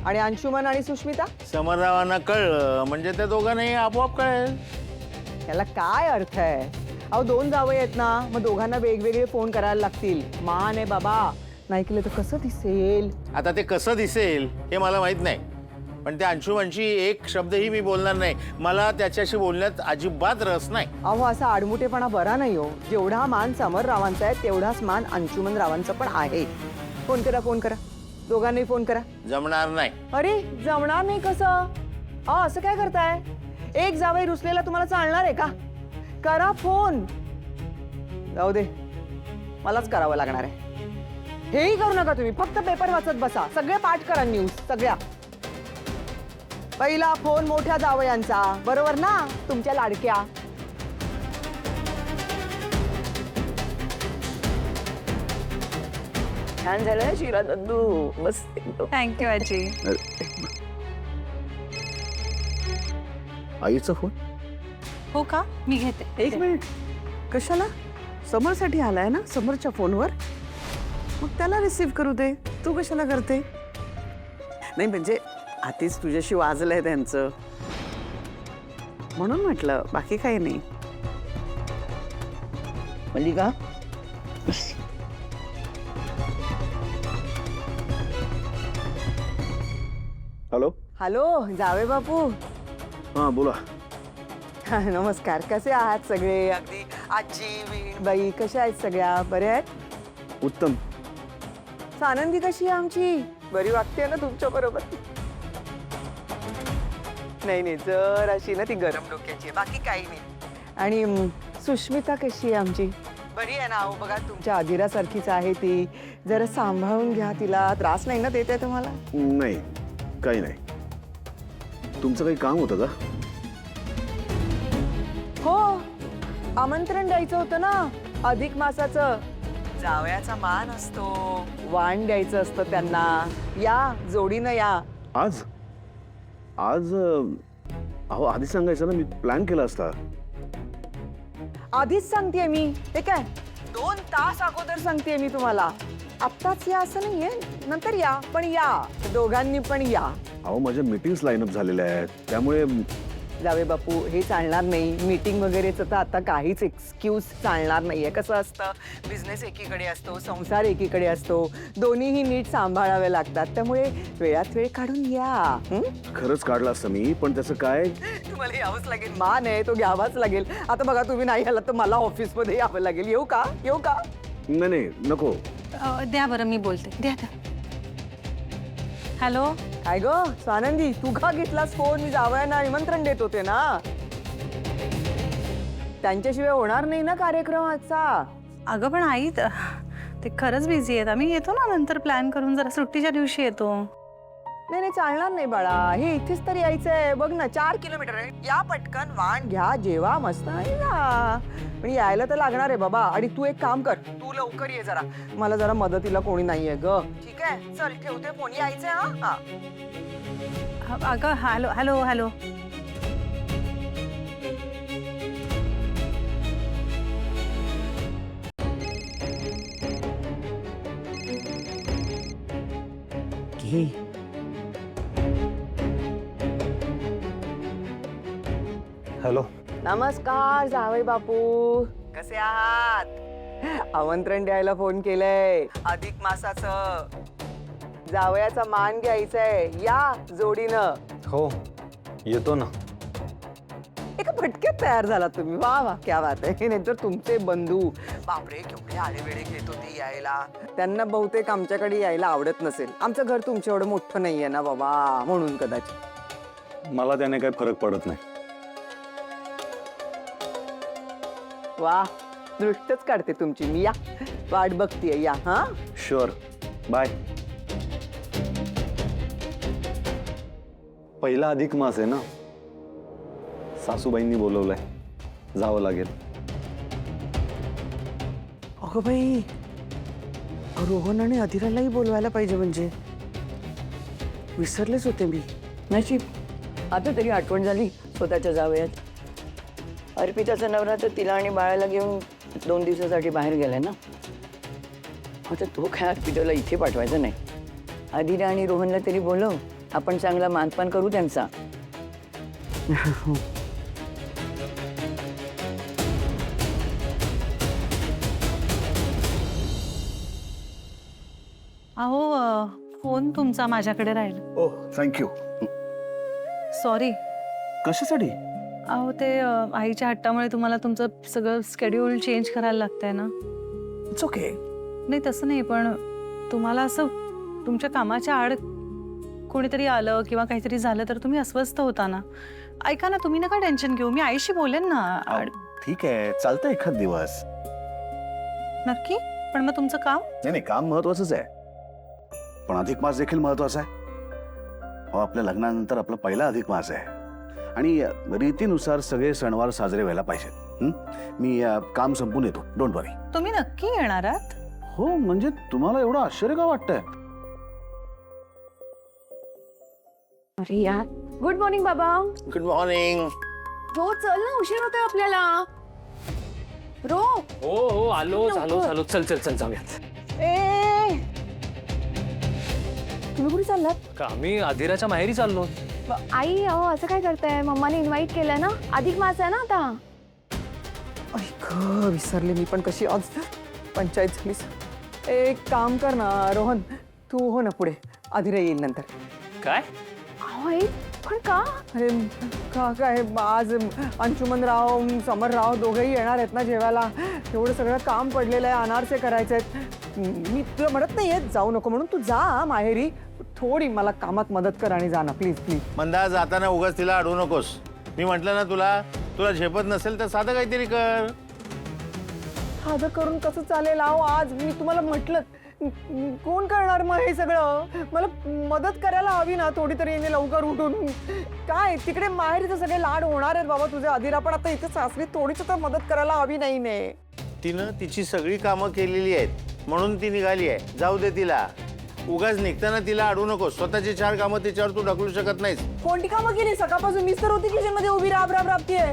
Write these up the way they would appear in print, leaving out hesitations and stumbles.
आणि अंशुमन आणि सुष्मिता? समररावांना कळलं म्हणजे त्या दोघांनाही आपोआप कळेल. याला काय अर्थ आहे? अहो 2 जावई आहेत ना, मग दोघांना वेगवेगळे फोन करायला लागतील. मान आहे बाबा, नाही केलं तर कसं दिसेल? आता ते कसं दिसेल हे मला माहित नाही, पण त्या अंशुमनशी एक शब्दही मी बोलणार नाही. मला त्याच्याशी बोलण्यात अजिबात रस नाही. अहो असा आडमुठेपणा बरा नाही हो. जेवढा मान समररावांचा आहे तेवढाच मान अंशुमन रावांचा पण आहे. फोन करा, फोन करा, दोघांनाही फोन करा. जमणार नाही. अरे जमणार नाही कसं? अहो असं काय करताय? एक जावई रुसलेला तुम्हाला चालणार आहे का? करा फोन. जाऊ दे, मलाच करावं लागणार आहे. हेही करू नका तुम्ही, फक्त पेपर वाचत बसा. सगळे पाठ करा, न्यूज सगळ्या. पहिला फोन मोठ्या जावयांचा, बरोबर ना? तुमच्या लाडक्या. छान झालं शिरा नंदू, मस्त एकदम. थँक्यू आजी. आईचा फोन? हो का, मी घेते. एक मिनिट, कशाला? समरसाठी आलाय ना, समरच्या फोनवर. मग त्याला रिसीव्ह करू दे, तू कशाला करते? नाही म्हणजे आधीच तुझ्याशी वाजलंय त्यांचं, म्हणून म्हटलं, बाकी काही नाही. मल्लिका, हॅलो. हॅलो जावे बापू. हां बोला. नमस्कार. कसे आहात सगळे? अगदी आजी वीणबाई कशा आहेत? सगळ्या बऱ्या आहेत? उत्तम. आनंदी कशी आहे आमची? बरी वागते ना तुमच्या बरोबर? नाही नाही, जर अशी ना ती गरम डोक्याची आहे, बाकी काही नाही. आणि सुष्मिता कशी आहे आमची? बरी आहे ना? अहो बघा, तुमच्या आदिरासारखीच आहे ती. जरा सांभाळून घ्या तिला. त्रास नाही ना देत आहे तुम्हाला? नाही, काही नाही. तुमचं काही काम होतं का? हो, आमंत्रण द्यायचं होतं ना, अधिक मासाचं. जावयाचा मान असतो, वाण द्यायचं असतं त्यांना. या, जोडीनं या. आज आज अहो आधी सांगायचं ना, मी प्लॅन केला असता. आधीच सांगतेय मी. ते काय 2 तास अगोदर सांगतेय मी तुम्हाला. आत्ताच या असं नाहीये, नंतर या, पण या, दोघांनी पण या. अहो माझ्या मीटिंग्स लाईनअप झालेल्या आहेत, त्यामुळे जावे बापू, हे चालणार नाही. मीटिंग वगैरेच तर आता काहीच एक्सक्यूज चालणार नाहीये. कसं असतं, बिझनेस एकीकडे असतो, संसार एकीकडे असतो, दोन्हीही नीट सांभाळावे लागतात. त्यामुळे वेळात वेळ काढून या. खरंच काढला असतं मी, पण त्याचं काय, तुम्हाला यावंच लागेल. मान आहे तो घ्यावाच लागेल. आता बघा, तुम्ही नाही आलात तर मला ऑफिसमध्ये यावं लागेल. येऊ का? येऊ का? नाही नाही नको. द्या बरं, मी बोलते. द्या द्या. हॅलो. काय ग स्वानंदी, तू का घेतलास फोन? मी जावयांना निमंत्रण देत होते ना. त्यांच्याशिवाय होणार नाही ना कार्यक्रम आजचा. अगं पण आई, ते खरंच बिझी आहेत. आम्ही येतो ना नंतर प्लॅन करून, जरा सुट्टीच्या दिवशी येतो. नाही नाही, चालणार नाही बाळा. हे इथेच तर यायचंय. बघ ना, 4 किलोमीटर आहे. या पटकन, वाण घ्या, जेवा मस्त आहे ना. पण यायला तर लागणार आहे बाबा. आणि तू एक काम कर, तू लवकर ये जरा. मला जरा मदतीला कोणी नाहीये ग. ठीक आहे, चल ठेवते फोन. यायचंय हा. अगं हॅलो हॅलो हॅलो. हॅलो. नमस्कार जावई बापू, कसे आहात? आमंत्रण द्यायला फोन केलंय अधिक मासाचं. जावयाचा मान घ्यायचंय. या जोडीनं. हो, येतो ना. एका फटक्यात तयार झाला तुम्ही. वा वा, क्या बात आहे. नाहीतर तुमचे बंधू बापरे केवढे आडेवेडे घेत होते यायला. त्यांना बहुतेक आमच्याकडे यायला आवडत नसेल. आमचं घर तुमच्या एवढं मोठं नाहीये ना बाबा, म्हणून कदाचित. मला त्याने काही फरक पडत नाही. वा, दृष्टच काढते तुमची मी. या, वाट बघतीये. या. हा, शुअर. बाय. पहिला अधिक मास आहे ना, सासूबाईंनी बोलवलंय, जावं लागेल. अगं बाई, रोहन आणि अधिरालाही बोलवायला पाहिजे. म्हणजे विसरलेच होते मी. नशीब, आता तरी आठवण झाली स्वतःच्या जावयात. अर्पिताचा नवरा तर तिला आणि बाळाला घेऊन 2 दिवसासाठी बाहेर गेलाय ना. आता तो काय अर्पिताला इथे पाठवायचा नाही. अधिरा आणि रोहनला तरी बोलव आपण चांगला मानपान करू त्यांचा. अहो फोन तुमचा माझ्याकडे राहील. ओह थँक्यू. सॉरी. कशासाठी? अहो ते आईच्या हट्टामुळे तुम्हाला तुमचं सगळं स्केड्यूल चेंज करायला लागतंय ना. It's okay. नाही तसं नाही, पण तुम्हाला असं तुमच्या कामाच्या आड कोणीतरी आलं किंवा काहीतरी झालं तर तुम्ही अस्वस्थ होता ना. ऐका ना, तुम्ही नका टेन्शन घेऊ, मी आईशी बोलेन ना. ठीक आहे, चालतं एखाद दिवस. नक्की? पण मग तुमचं काम? नाही काम महत्वाचंच आहे, पण अधिक मास देखील महत्वाचा आहे. हो, आपल्या लग्नानंतर आपला पहिला अधिक मास आहे आणि रीतीनुसार सगळे सणवार साजरे व्हायला पाहिजेत. मी काम संपून येतो, डोंट वरी. तुम्ही नक्की येणार आहात? हो, म्हणजे तुम्हाला एवढं आश्चर्य का वाटतंय? अरे यार, गुड मॉर्निंग बाबा. Good morning. रो चल ना, उशीर होतोय आपल्याला. रो. हो हो आलो झालो झालो. चल चल चल जाऊयात. ए तुम्ही कुठे चाललात? का आम्ही आधिराच्या माहेरी चाललो. आई अहो असं काय करताय? मम्माने इन्व्हाइट केलंय ना, अधिक मास आहे ना आता. ऐक विसरले मी पण कशी आज पंचायत झालीस. एक काम कर ना रोहन, तू हो ना पुढे, आधी येईल नंतर. काय? अहो आई, पण का? अरे का काय आज अंशुमनराव समरराव दोघेही येणार आहेत ना जेवायला. एवढं सगळं काम पडलेलं आहे, अनारसे करायचे आहेत. मी तुला म्हणत नाहीये जाऊ नको म्हणून, तू जा माहेरी, थोडी मला कामात मदत कर आणि जा ना प्लीज प्लीज. मंदा जाताना उगाच तिला अडवू नकोस. मी म्हटलं ना तुला झेपत नसेल तर साधं काहीतरी कर. साधं करून कसं चालेल? अहो आज मी तुम्हाला म्हटलं, कोण करणार मग हे सगळं? मला मदत करायला हवी ना थोडी तरी, लवकर उठून. काय तिकडे माहेरीचे सगळे लाड होणार आहेत बाबा तुझे अधिरा, पण आता इथे सासरी थोडीच तर मदत करायला हवी नाही ने. तिनं तिची सगळी कामं केलेली आहेत म्हणून ती निघाली आहे. जाऊ दे तिला. उगाच निघताना तिला अडवू नको. स्वतःची 4 कामं तिच्यावर तू ढकलू शकत नाहीस. कोणती कामं केली? सकाळपासून मीच तर होती किचन मध्ये उभी राबतीये.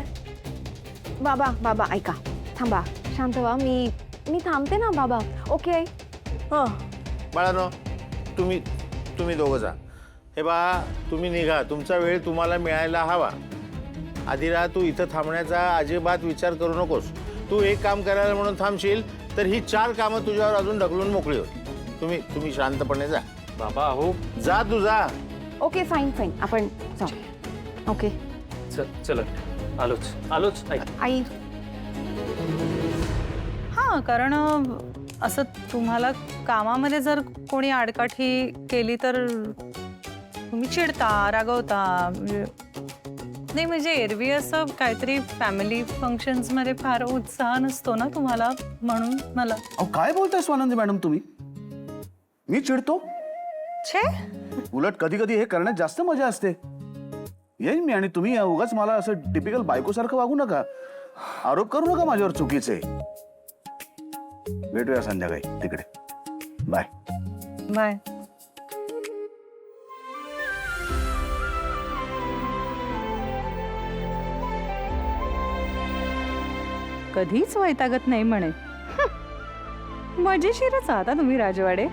बाबा बाबा ऐका, थांबा, शांत व्हा. मी थांबते ना बाबा. ओके. हं बाळानो, तुम्ही दोघं जा. हे बा, तुम्ही निघा. तुमचा वेळ तुम्हाला मिळायला हवा. आधिरा, तू इथं थांबण्याचा अजिबात विचार करू नकोस. तू एक काम करायला म्हणून थांबशील तर ही 4 कामं तुझ्यावर अजून ढकलून मोकळी होती. तुम्ही शांतपणे जा. बाबा हो. जा तू जा. ओके फाईन फाईन, आपण जाऊ. ओके. चल चल आलोच आलोच. ऐक आई. हां, कारण असं तुम्हाला कामामध्ये जर कोणी आडकाठी केली तर तुम्ही चिडता, रागवता. नाही म्हणजे एरवी असं काहीतरी फॅमिली फंक्शन्समध्ये फार उत्साह नसतो ना तुम्हाला, म्हणून मला. अहो काय बोलताय स्वानंदी मॅडम तुम्ही? मी चिडतो? छे, उलट कधी कधी हे करण्यात जास्त मजा असते. येईन मी आणि तुम्ही उगाच मला असं टिपिकल बायकोसारखं वागू नका. आरोप करू नका माझ्यावर चुकीचे. भेटूया संध्याकाळी तिकडे. Bye bye. कधीच वैतागत नाही म्हणे. मजेशीरच आहात तुम्ही राजवाडे.